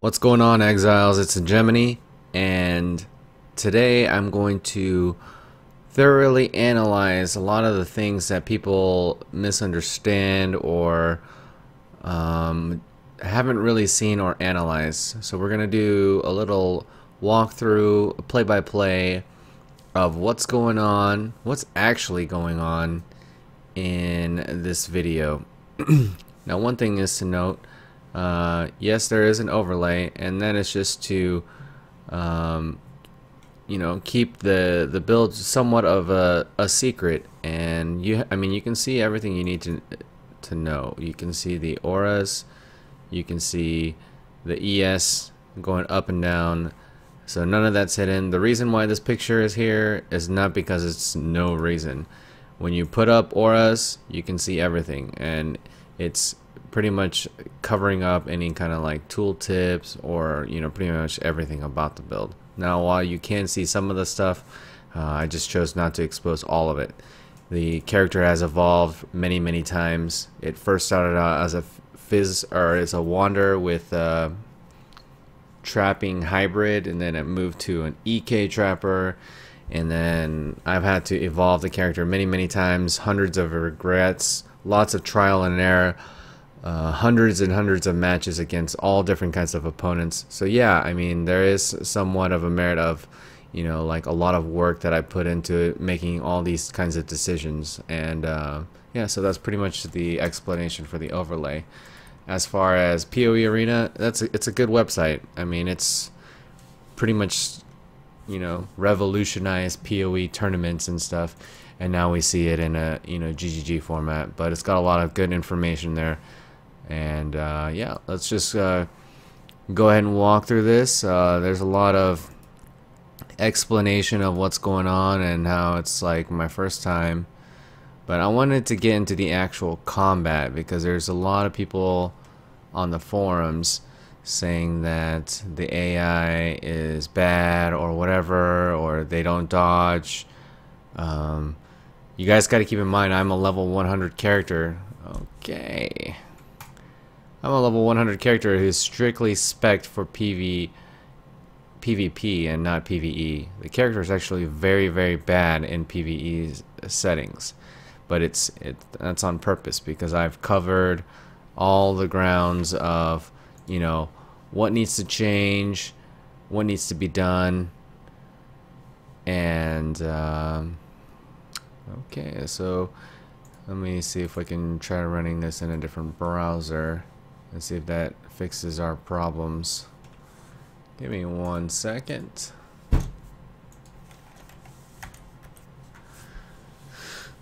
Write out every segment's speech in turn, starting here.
What's going on, Exiles? It's Hegemony, and today I'm going to thoroughly analyze a lot of the things that people misunderstand or haven't really seen or analyzed. So we're going to do a little walkthrough, a play-by-play of what's going on, what's actually going on in this video. Now, one thing is to note, yes, there is an overlay, and then it's just to keep the build somewhat of a secret. And you can see everything you need to know. You can see the auras, you can see the ES going up and down, so none of that's hidden. The reason why this picture is here is not because it's no reason. When you put up auras, you can see everything, and it's pretty much covering up any kind of like tool tips or pretty much everything about the build. Now, while you can see some of the stuff, I just chose not to expose all of it. The character has evolved many times. It first started out as a fizz or as a wander with trapping hybrid, and then it moved to an EK trapper, and then I've had to evolve the character many times, hundreds of regrets, lots of trial and error, hundreds and hundreds of matches against all different kinds of opponents. So yeah, I mean, there is somewhat of a merit of like a lot of work that I put into making all these kinds of decisions. And yeah, so that's pretty much the explanation for the overlay. As far as PoE Arena, it's a good website. I mean, it's pretty much revolutionized PoE tournaments and stuff, and now we see it in a GGG format. But it's got a lot of good information there. And yeah, let's just go ahead and walk through this. There's a lot of explanation of what's going on and how it's like my first time, but I wanted to get into the actual combat because there's a lot of people on the forums saying that the AI is bad or whatever, or they don't dodge. You guys got to keep in mind, I'm a level 100 character. Okay, I'm a level 100 character who's strictly spec'd for PvP and not PvE. The character is actually very bad in PvE settings, but that's on purpose because I've covered all the grounds of what needs to change, what needs to be done. And okay, so let me see if I can try running this in a different browser and see if that fixes our problems. Give me 1 second.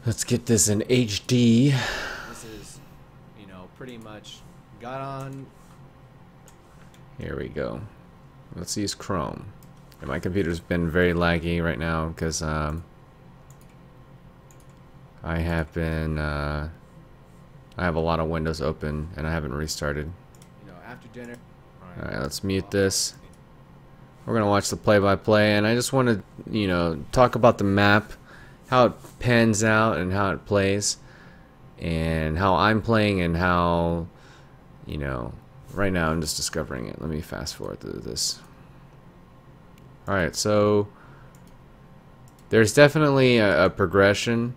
Let's get this in HD. This is, pretty much got on. Here we go. Let's use Chrome. And my computer's been very laggy right now because I have a lot of windows open and I haven't restarted. After dinner. Alright, let's mute this. We're gonna watch the play-by-play, and I just want to talk about the map, how it pans out and how it plays, and how I'm playing, and how right now I'm just discovering it. Let me fast forward through this. Alright, so there's definitely a progression.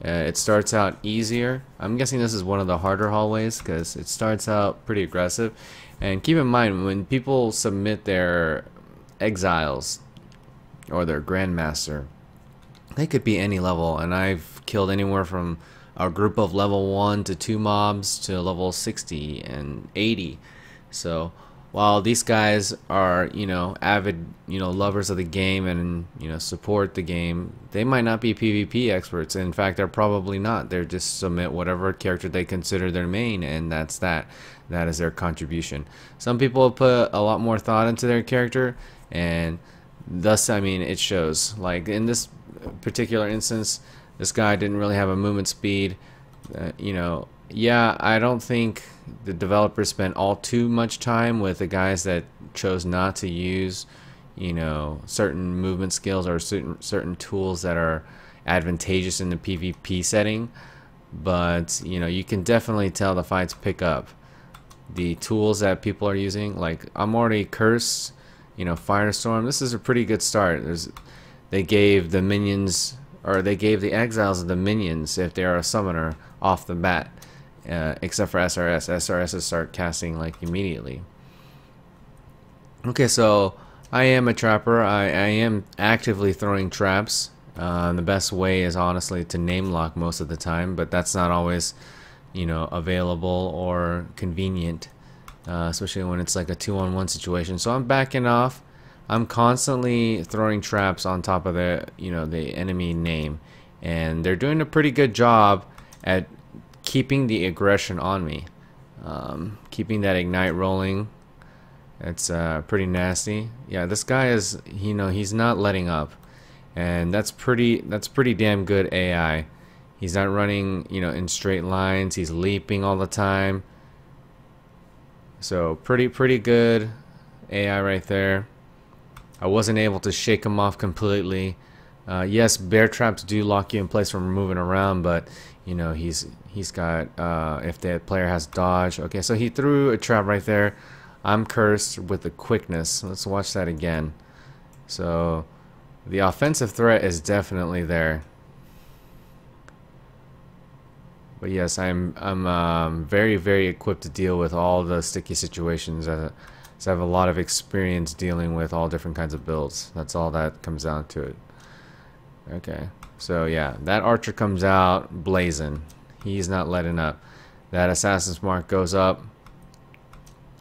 It starts out easier. I'm guessing this is one of the harder hallways because it starts out pretty aggressive. And keep in mind, when people submit their exiles or their Grandmaster, they could be any level, and I've killed anywhere from a group of level 1 to 2 mobs to level 60 and 80. So while these guys are avid lovers of the game and support the game, they might not be PvP experts. In fact, they're probably not. They're just submit whatever character they consider their main, and that is their contribution. Some people put a lot more thought into their character, and thus, I mean, it shows. Like in this particular instance, this guy didn't really have a movement speed. Yeah, I don't think the developers spent all too much time with the guys that chose not to use certain movement skills or certain tools that are advantageous in the PvP setting. But you can definitely tell the fights pick up. the tools that people are using. Like, I'm already cursed, you know, Firestorm. This is a pretty good start. They gave the minions, or they gave the exiles of the minions, if they are a summoner, off the bat, except for SRS. SRSs start casting like immediately. Okay, so I am a trapper. I am actively throwing traps. The best way is honestly to name lock most of the time, but that's not always, you know, available or convenient, especially when it's like a 2-on-1 situation. So I'm backing off. I'm constantly throwing traps on top of the, you know, the enemy name, and they're doing a pretty good job at keeping the aggression on me, keeping that ignite rolling. It's pretty nasty. Yeah, this guy is, you know, he's not letting up, and that's pretty damn good AI. He's not running, you know, in straight lines. He's leaping all the time. So pretty good AI right there. I wasn't able to shake him off completely. Yes, bear traps do lock you in place from moving around, but you know, he's got if the player has dodge. Okay, so he threw a trap right there. I'm cursed with the quickness. Let's watch that again. So the offensive threat is definitely there. But yes, I'm very equipped to deal with all the sticky situations. So I have a lot of experience dealing with all different kinds of builds. That's all that comes down to it. Okay, so yeah, that archer comes out blazing. He's not letting up. That assassin's mark goes up.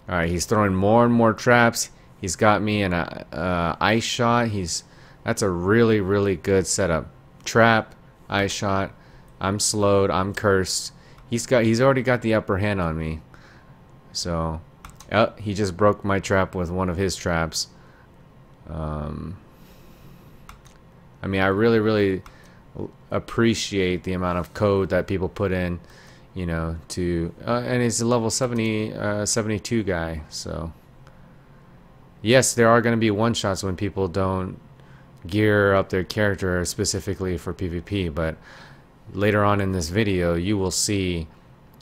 Alright, he's throwing more and more traps. He's got me in a ice shot. That's a really good setup. Trap, ice shot. I'm slowed. I'm cursed. He's already got the upper hand on me. So, oh, he just broke my trap with one of his traps. I mean, I really appreciate the amount of code that people put in, you know, to and he's a level 72 guy. So yes, there are going to be one shots when people don't gear up their character specifically for PvP, but later on in this video you will see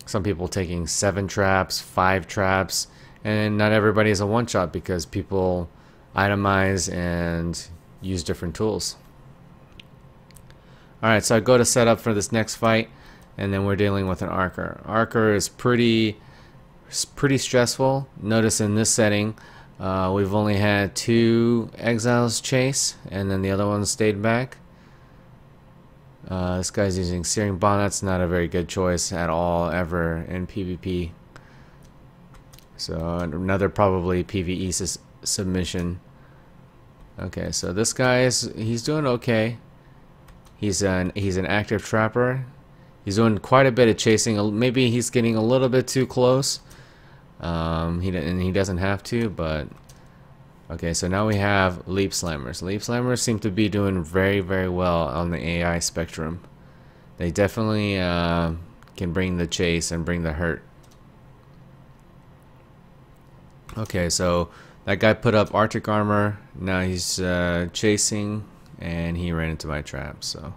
some people taking 7 traps, 5 traps, and not everybody is a one shot because people itemize and use different tools. Alright, so I go to set up for this next fight, and then we're dealing with an Archer. Archer is pretty stressful. Notice in this setting, we've only had 2 exiles chase, and then the other one stayed back. This guy's using Searing Bomb. That's not a very good choice at all, ever, in PvP. So another probably PvE submission. Okay, so this guy he's doing okay. He's an active trapper. He's doing quite a bit of chasing. Maybe he's getting a little bit too close. He doesn't have to, but okay. So now we have Leap Slammers. Leap Slammers seem to be doing very well on the AI spectrum. They definitely can bring the chase and bring the hurt. Okay, so that guy put up Arctic armor. Now he's chasing, and he ran into my trap. So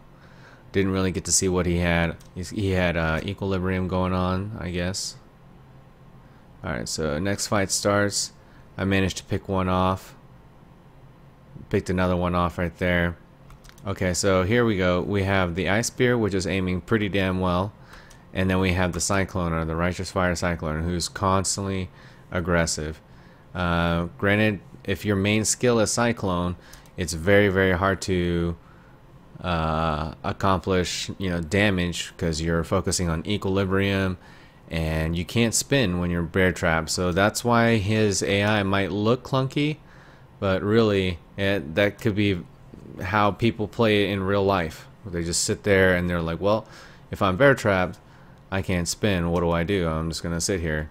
didn't really get to see what he had. He had equilibrium going on, I guess. Alright, so next fight starts. I managed to pick one off. Picked another one off right there. Okay, so here we go. We have the Ice Spear, which is aiming pretty damn well. And then we have the Cycloner, the Righteous Fire Cycloner, who's constantly aggressive. Granted, if your main skill is Cyclone, it's very hard to accomplish, you know, damage because you're focusing on equilibrium, and you can't spin when you're bear trapped. So that's why his AI might look clunky, but really that could be how people play it in real life. They just sit there and they're like, well, if I'm bear trapped, I can't spin. What do? I'm just gonna sit here.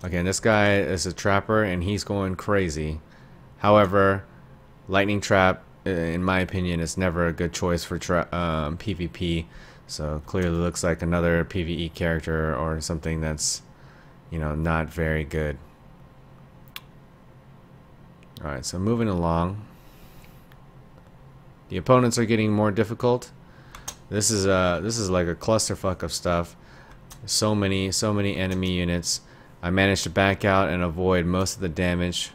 Okay, and this guy is a trapper and he's going crazy. However, lightning trap, in my opinion, is never a good choice for PvP. So clearly looks like another PvE character or something that's, you know, not very good. Alright, so moving along. The opponents are getting more difficult. This is like a clusterfuck of stuff. So many enemy units. I managed to back out and avoid most of the damage,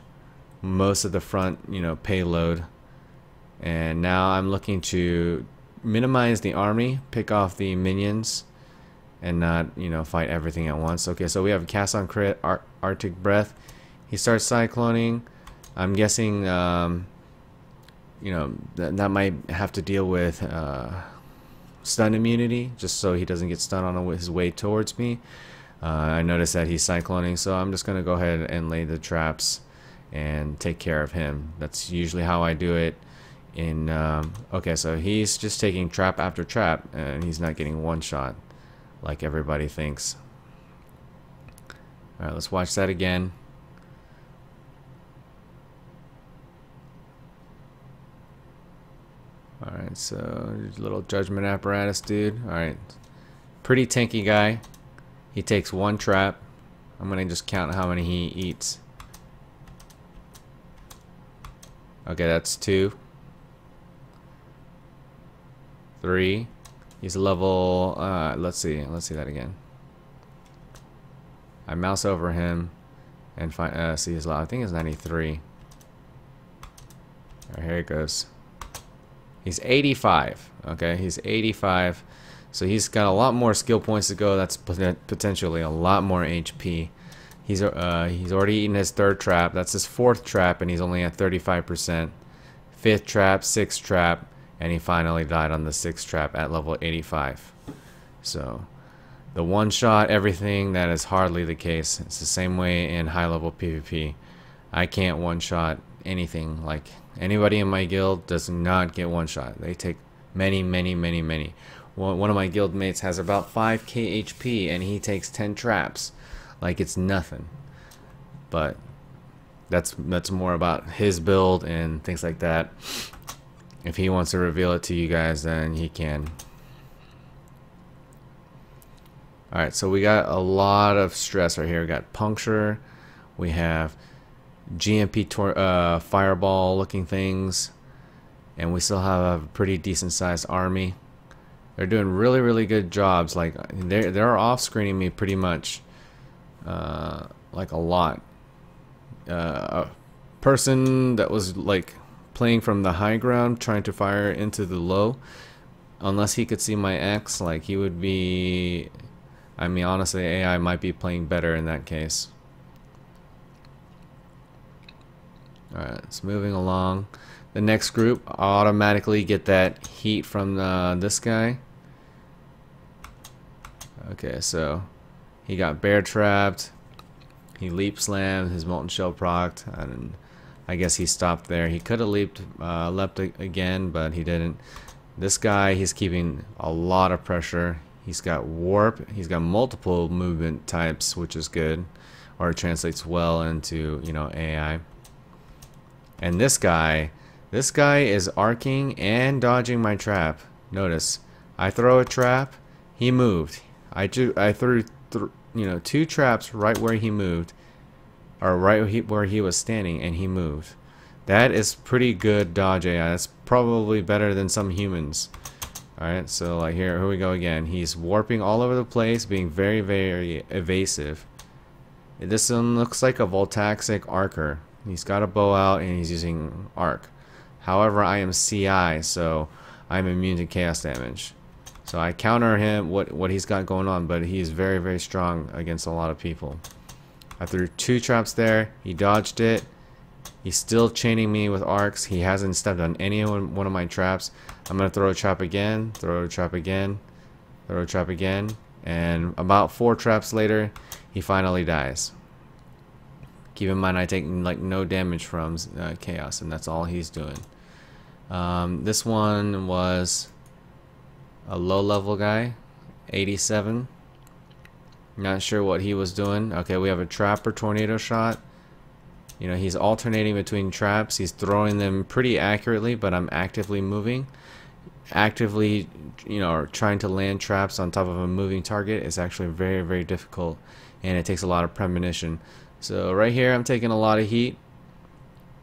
most of the front, payload. And now I'm looking to minimize the army, pick off the minions, and not, fight everything at once. Okay, so we have cast on crit, Arctic Breath. He starts cycloning. I'm guessing, that might have to deal with stun immunity, just so he doesn't get stunned on his way towards me. I noticed that he's cycloning, so I'm just going to go ahead and lay the traps and take care of him. That's usually how I do it. Okay, so he's just taking trap after trap, and he's not getting one shot like everybody thinks. Alright, let's watch that again. Alright, so little judgment apparatus dude. Alright, pretty tanky guy. He takes one trap. I'm gonna just count how many he eats. Okay, that's 2. 3. He's level, let's see that again. I mouse over him and find, see his level. I think it's 93. Alright, here it goes. He's 85. Okay, he's 85. So he's got a lot more skill points to go. That's potentially a lot more HP. He's already eaten his 3rd trap. That's his 4th trap, and he's only at 35%. 5th trap, 6th trap, and he finally died on the 6th trap at level 85. So the one shot everything, that is hardly the case. It's the same way in high level PvP. I can't one shot anything. Like, anybody in my guild does not get one shot. They take many. One of my guild mates has about 5k HP and he takes 10 traps. Like, it's nothing. But that's more about his build and things like that. If he wants to reveal it to you guys, then he can. Alright, so we got a lot of stress right here. We got puncture. We have GMP fireball looking things. And we still have a pretty decent sized army. They're doing really good jobs. Like, they're off screening me pretty much, like a lot. A person that was like playing from the high ground, trying to fire into the low, unless he could see my X, like, he would be. I mean, honestly, AI might be playing better in that case. All right, it's moving along. The next group automatically get that heat from this guy. Okay, so he got bear trapped. He leap slammed, his molten shell procced, and I guess he stopped there. He could have leapt again, but he didn't. This guy, he's keeping a lot of pressure. He's got warp. He's got multiple movement types, which is good, or it translates well into, AI. And this guy is arcing and dodging my trap. Notice, I throw a trap, he moved. I threw 2 traps right where he moved, or where he was standing, and he moved. That is pretty good dodge AI. That's probably better than some humans. Alright, so like here we go again. He's warping all over the place, being very evasive. This one looks like a Voltaxic archer. He's got a bow out and he's using arc. However, I am CI, so I'm immune to chaos damage. So I counter him, what he's got going on, but he's very strong against a lot of people. I threw 2 traps there. He dodged it. He's still chaining me with arcs. He hasn't stepped on any one of my traps. I'm gonna throw a trap again, throw a trap again, throw a trap again, and about 4 traps later, he finally dies. Keep in mind, I take like no damage from chaos, and that's all he's doing. This one was a low-level guy, 87. Not sure what he was doing. Okay, we have a trapper tornado shot. He's alternating between traps. He's throwing them pretty accurately, but I'm actively moving. Actively, trying to land traps on top of a moving target is actually very difficult, and it takes a lot of premonition. So right here, I'm taking a lot of heat.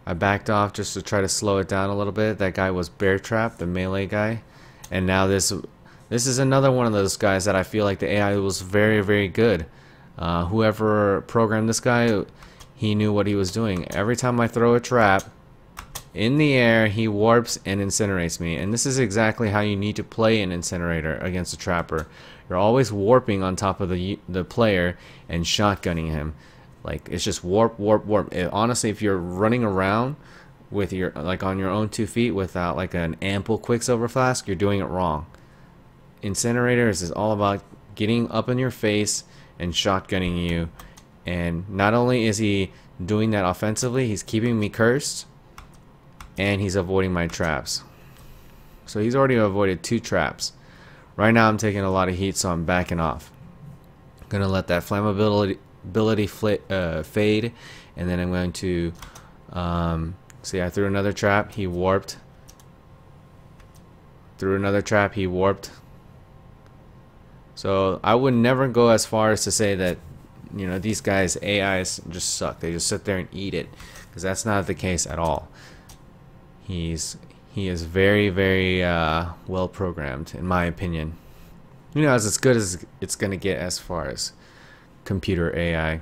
I backed off just to try to slow it down a little bit. That guy was bear trapped, the melee guy, and now this is another one of those guys that I feel like the AI was very good. Whoever programmed this guy, he knew what he was doing. Every time I throw a trap in the air, he warps and incinerates me. And this is exactly how you need to play an incinerator against a trapper. You're always warping on top of the player and shotgunning him. Like, it's just warp, warp, warp. Honestly, if you're running around with your, like, on your own 2 feet without like an ample Quicksilver flask, you're doing it wrong. Incinerators is all about getting up in your face and shotgunning you. And not only is he doing that offensively, he's keeping me cursed, and he's avoiding my traps. So he's already avoided 2 traps. Right now I'm taking a lot of heat, so I'm backing off. I'm gonna let that flammability fade, and then I'm going to see, I threw another trap, he warped. Threw another trap, he warped. So I would never go as far as to say that, you know, these guys' AIs just suck. They just sit there and eat it, because that's not the case at all. He is very, very well programmed, in my opinion. You know, as good as it's gonna get as far as computer AI.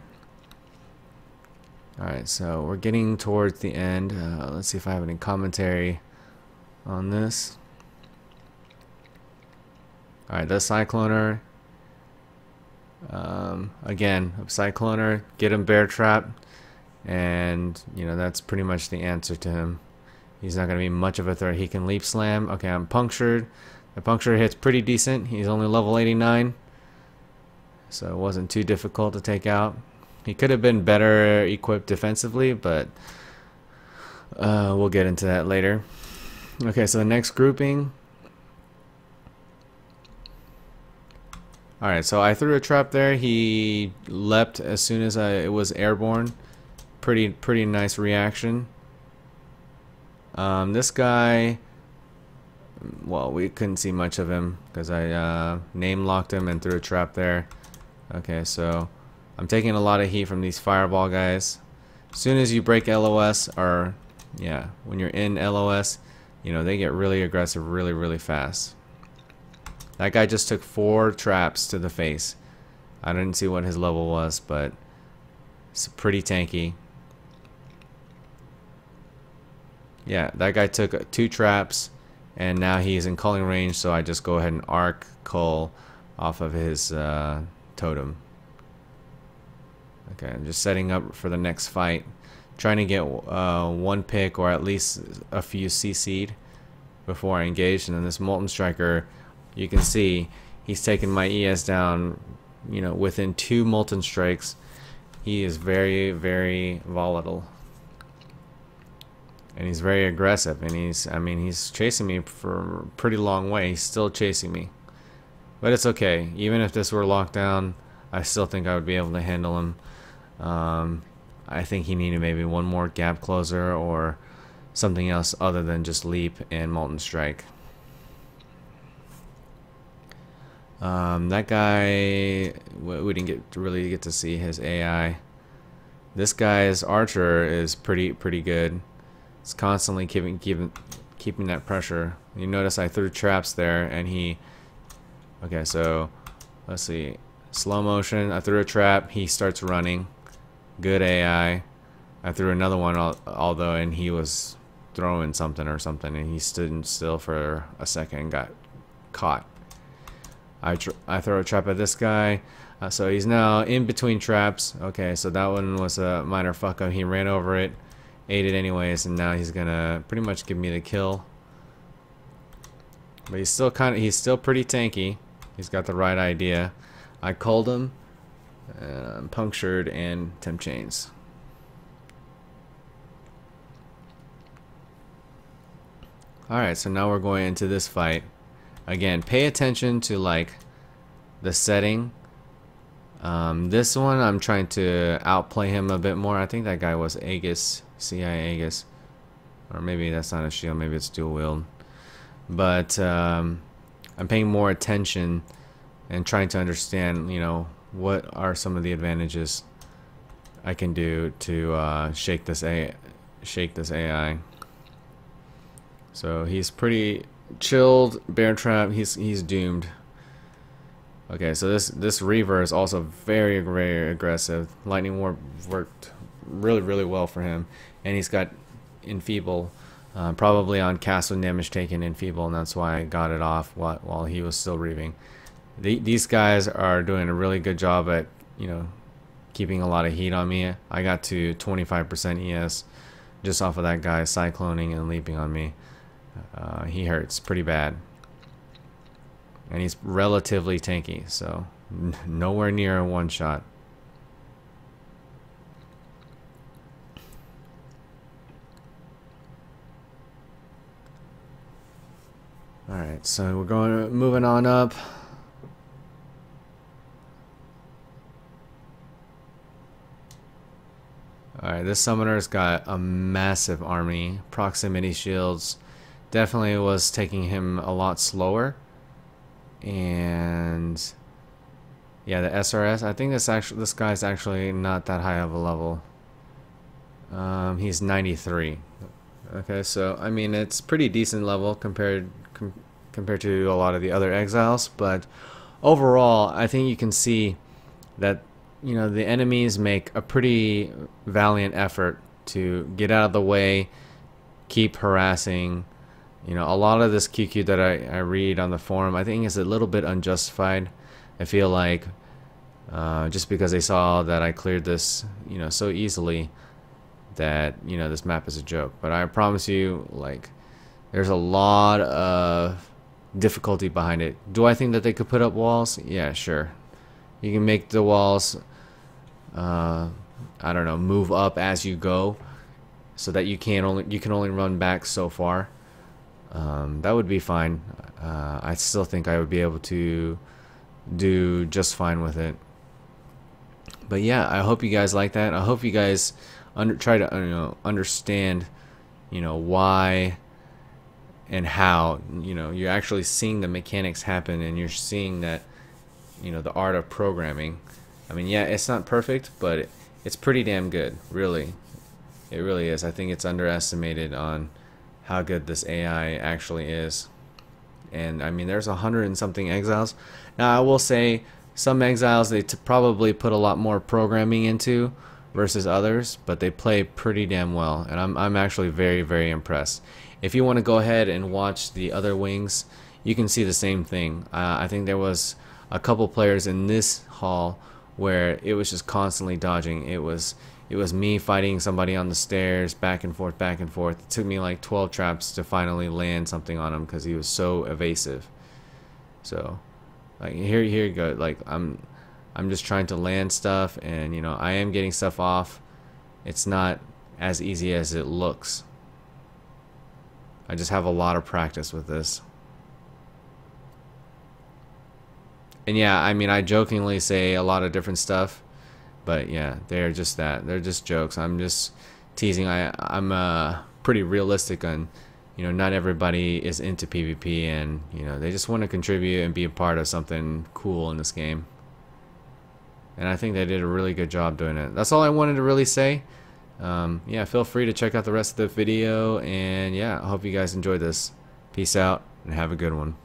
Alright, so we're getting towards the end. Let's see if I have any commentary on this. Alright, the Cycloner. Again, Cycloner, get him bear trap, and you know, that's pretty much the answer to him. He's not going to be much of a threat. He can leap slam. Okay, I'm punctured. The puncture hits pretty decent. He's only level 89, so it wasn't too difficult to take out. He could have been better equipped defensively, but we'll get into that later. Okay, so the next grouping. Alright, so I threw a trap there. He leapt as soon as it was airborne. Pretty nice reaction. This guy, well, we couldn't see much of him because I name locked him and threw a trap there. Okay, so I'm taking a lot of heat from these fireball guys. As soon as you break LOS, or yeah, when you're in LOS, you know, they get really aggressive really fast. That guy just took 4 traps to the face. I didn't see what his level was, but it's pretty tanky. Yeah, that guy took 2 traps, and now he's in culling range, so I just go ahead and arc cull off of his totem. Okay, I'm just setting up for the next fight. Trying to get 1 pick or at least a few CC'd before I engage. And then this Molten Striker, you can see he's taking my ES down, you know, within 2 Molten Strikes. He is very volatile. And he's very aggressive, and he's chasing me for a pretty long way. He's still chasing me. But it's okay. Even if this were locked down, I still think I would be able to handle him. I think he needed maybe 1 more gap closer or something else other than just leap and Molten Strike. That guy, we didn't really get to see his AI. This guy's archer is pretty good. It's constantly keeping that pressure. You notice I threw traps there, and he. Okay, so let's see. Slow motion. I threw a trap. He starts running. Good AI. I threw another one, although, and he was throwing something, and he stood still for a second and got caught. I throw a trap at this guy. So he's now in between traps. Okay, so that one was a minor fuck up. He ran over it. Ate it anyways, and now he's gonna pretty much give me the kill. But he's still pretty tanky. He's got the right idea. I called him, punctured, and temp chains. Alright, so now we're going into this fight. Again, pay attention to like the setting. This one I'm trying to outplay him a bit more. I think that guy was Aegis, CI Aegis, or maybe that's not a shield, maybe it's dual wield. But I'm paying more attention and trying to understand, you know, what are some of the advantages I can do to shake this AI. So he's pretty chilled, bear trap. He's doomed. Okay, so this Reaver is also very aggressive. Lightning Warp worked really well for him, and he's got Enfeeble, probably on cast with damage taken Enfeeble, and that's why I got it off while he was still Reaving. These guys are doing a really good job at, you know, keeping a lot of heat on me. I got to 25% ES just off of that guy cycloning and leaping on me. He hurts pretty bad. And he's relatively tanky, so nowhere near a one-shot. Alright, so we're moving on up. Alright, this summoner's got a massive army. Proximity shields definitely was taking him a lot slower. And yeah, the SRS, I think this guy's actually not that high of a level. He's 93. Okay, so I mean it's pretty decent level compared to a lot of the other exiles, but overall I think you can see that, you know, the enemies make a pretty valiant effort to get out of the way, keep harassing. You know, a lot of this QQ that I read on the forum, I think is a little bit unjustified. I feel like just because they saw that I cleared this, you know, so easily, that, you know, this map is a joke. But I promise you, like, there's a lot of difficulty behind it. Do I think that they could put up walls? Yeah, sure. You can make the walls, I don't know, move up as you go, so that you can only run back so far. That would be fine. I still think I would be able to do just fine with it. But yeah, I hope you guys like that. I hope you guys try to, you know, understand, you know, why and how, you know, you're actually seeing the mechanics happen, and you're seeing that, you know, the art of programming. I mean, yeah, it's not perfect, but it's pretty damn good, really. It really is. I think it's underestimated on how good this AI actually is. And I mean, there's 100 and something exiles. Now I will say some exiles they probably put a lot more programming into versus others, but they play pretty damn well, and I'm actually very impressed. If you want to go ahead and watch the other wings, you can see the same thing. I think there was a couple players in this hall where it was just constantly dodging. It was me fighting somebody on the stairs, back and forth. It took me like 12 traps to finally land something on him because he was so evasive. So, like, here you go. Like, I'm just trying to land stuff, and, you know, I am getting stuff off. It's not as easy as it looks. I just have a lot of practice with this. And yeah, I mean, I jokingly say a lot of different stuff, but yeah, they're just that. They're just jokes. I'm just teasing. I'm pretty realistic on, you know, not everybody is into PvP, and, you know, they just want to contribute and be a part of something cool in this game. And I think they did a really good job doing it. That's all I wanted to really say. Yeah, feel free to check out the rest of the video, and yeah, I hope you guys enjoyed this. Peace out, and have a good one.